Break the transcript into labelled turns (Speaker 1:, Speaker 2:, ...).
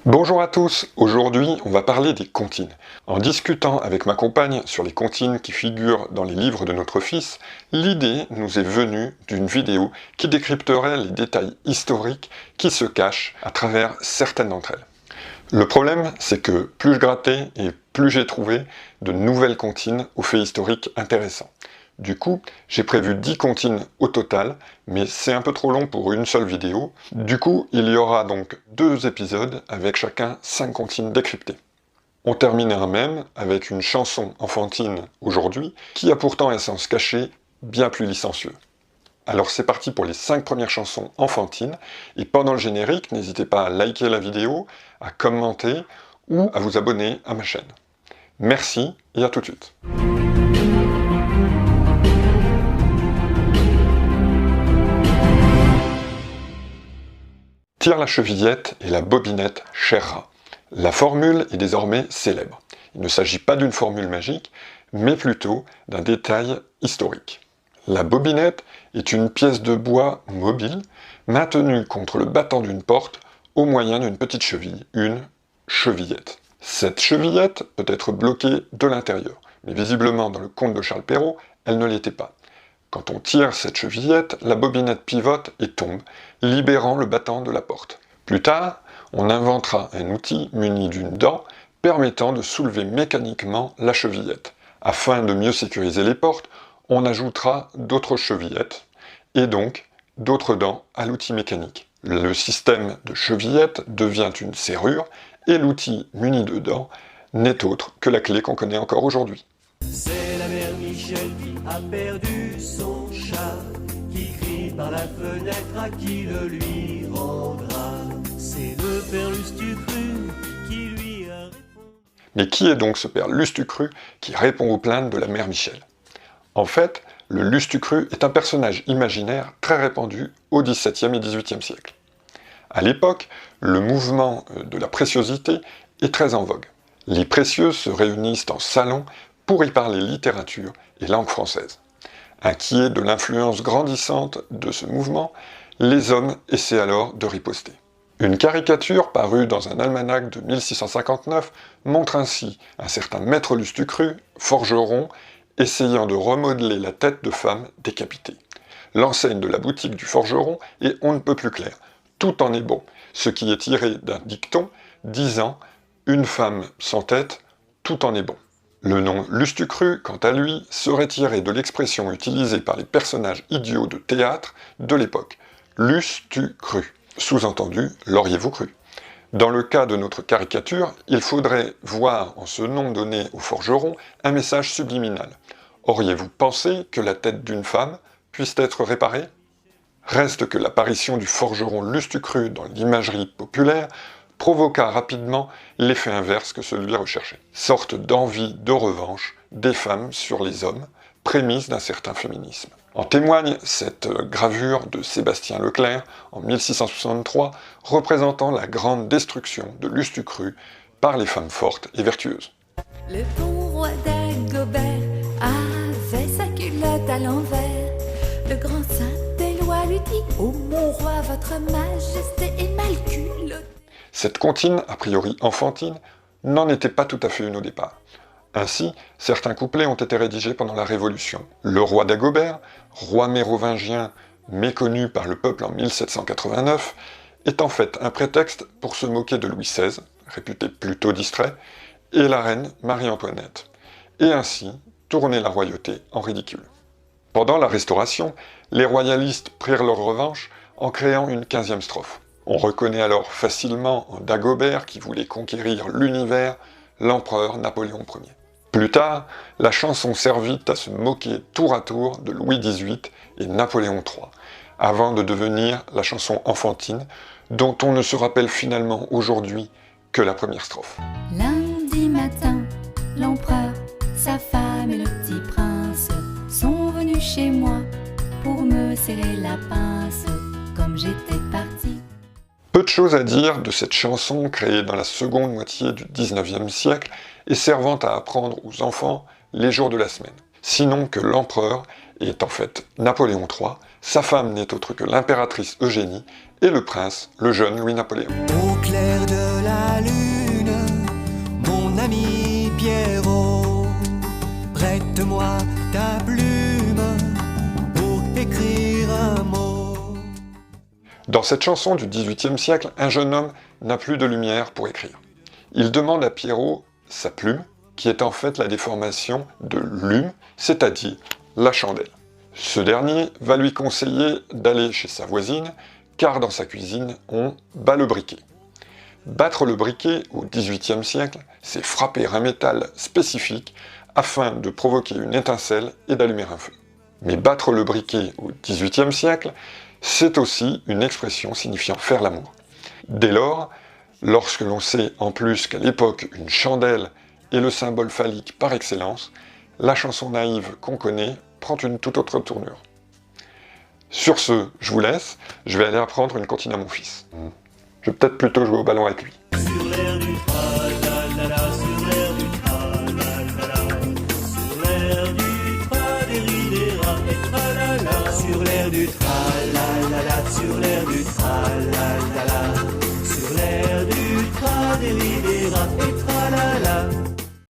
Speaker 1: Bonjour à tous, aujourd'hui on va parler des comptines. En discutant avec ma compagne sur les comptines qui figurent dans les livres de notre fils, l'idée nous est venue d'une vidéo qui décrypterait les détails historiques qui se cachent à travers certaines d'entre elles. Le problème, c'est que plus je grattais et plus j'ai trouvé de nouvelles comptines aux faits historiques intéressants. Du coup, j'ai prévu 10 comptines au total, mais c'est un peu trop long pour une seule vidéo. Du coup, il y aura donc 2 épisodes avec chacun 5 comptines décryptées. On terminera même avec une chanson enfantine aujourd'hui, qui a pourtant un sens caché bien plus licencieux. Alors c'est parti pour les 5 premières chansons enfantines, et pendant le générique, n'hésitez pas à liker la vidéo, à commenter ou à vous abonner à ma chaîne. Merci et à tout de suite. Tire la chevillette et la bobinette, cher rat. La formule est désormais célèbre. Il ne s'agit pas d'une formule magique, mais plutôt d'un détail historique. La bobinette est une pièce de bois mobile, maintenue contre le battant d'une porte au moyen d'une petite cheville, une chevillette. Cette chevillette peut être bloquée de l'intérieur, mais visiblement dans le conte de Charles Perrault, elle ne l'était pas. Quand on tire cette chevillette, la bobinette pivote et tombe, libérant le battant de la porte. Plus tard, on inventera un outil muni d'une dent permettant de soulever mécaniquement la chevillette. Afin de mieux sécuriser les portes, on ajoutera d'autres chevillettes, et donc d'autres dents à l'outil mécanique. Le système de chevillette devient une serrure, et l'outil muni de dents n'est autre que la clé qu'on connaît encore aujourd'hui.
Speaker 2: C'est la mère Michel qui a perdu son chat, qui crie par la fenêtre à qui le lui rendra. C'est le père Lustucru qui lui a répondu.
Speaker 1: Mais qui est donc ce père Lustucru qui répond aux plaintes de la mère Michel? En fait, le Lustucru est un personnage imaginaire très répandu au XVIIe et XVIIIe siècle. À l'époque, le mouvement de la préciosité est très en vogue. Les précieuses se réunissent en salon pour y parler littérature et langue française. Inquiets de l'influence grandissante de ce mouvement, les hommes essaient alors de riposter. Une caricature parue dans un almanach de 1659 montre ainsi un certain maître Lustucru, forgeron, essayant de remodeler la tête de femme décapitée. L'enseigne de la boutique du forgeron est on ne peut plus clair. Tout en est bon, ce qui est tiré d'un dicton disant « une femme sans tête, tout en est bon ». Le nom Lustucru, quant à lui, serait tiré de l'expression utilisée par les personnages idiots de théâtre de l'époque, Lustucru, sous-entendu l'auriez-vous cru. Dans le cas de notre caricature, il faudrait voir en ce nom donné au forgeron un message subliminal. Auriez-vous pensé que la tête d'une femme puisse être réparée? Reste que l'apparition du forgeron Lustucru dans l'imagerie populaire provoqua rapidement l'effet inverse que celui recherché. Sorte d'envie de revanche des femmes sur les hommes, prémisse d'un certain féminisme. En témoigne cette gravure de Sébastien Leclerc en 1663, représentant la grande destruction de Lustucru par les femmes fortes et vertueuses.
Speaker 3: Le bon roi d'Agobert avait sa culotte à l'envers. Le grand saint des lois lui dit « Ô mon roi, votre majesté est mal culottée ».
Speaker 1: Cette comptine, a priori enfantine, n'en était pas tout à fait une au départ. Ainsi, certains couplets ont été rédigés pendant la Révolution. Le roi d'Agobert, roi mérovingien méconnu par le peuple en 1789, est en fait un prétexte pour se moquer de Louis XVI, réputé plutôt distrait, et la reine Marie-Antoinette, et ainsi tourner la royauté en ridicule. Pendant la Restauration, les royalistes prirent leur revanche en créant une 15e strophe. On reconnaît alors facilement en Dagobert qui voulait conquérir l'univers, l'empereur Napoléon Ier. Plus tard, la chanson servit à se moquer tour à tour de Louis XVIII et Napoléon III, avant de devenir la chanson enfantine, dont on ne se rappelle finalement aujourd'hui que la première strophe.
Speaker 3: Lundi matin, l'empereur, sa femme et le petit prince sont venus chez moi pour me serrer la pince, comme j'étais partie.
Speaker 1: Peu de choses à dire de cette chanson créée dans la seconde moitié du XIXe siècle et servant à apprendre aux enfants les jours de la semaine. Sinon que l'empereur est en fait Napoléon III, sa femme n'est autre que l'impératrice Eugénie et le prince, le jeune Louis-Napoléon.
Speaker 2: Au clair de la prête-moi ta plume pour écrire un mot.
Speaker 1: Dans cette chanson du XVIIIe siècle, un jeune homme n'a plus de lumière pour écrire. Il demande à Pierrot sa plume, qui est en fait la déformation de lume, c'est-à-dire la chandelle. Ce dernier va lui conseiller d'aller chez sa voisine, car dans sa cuisine, on bat le briquet. Battre le briquet au XVIIIe siècle, c'est frapper un métal spécifique afin de provoquer une étincelle et d'allumer un feu. Mais battre le briquet au XVIIIe siècle, c'est aussi une expression signifiant faire l'amour. Dès lors, lorsque l'on sait en plus qu'à l'époque une chandelle est le symbole phallique par excellence, la chanson naïve qu'on connaît prend une toute autre tournure. Sur ce, je vous laisse, je vais aller apprendre une comptine à mon fils. Je vais peut-être plutôt jouer au ballon avec lui.
Speaker 2: Sur l'air du tra-la-la-la, sur l'air du tra-la-la-la, sur l'air du tra-des-ri-des-ra et tra-la-la, sur l'air du tra-la-la-la, sur l'air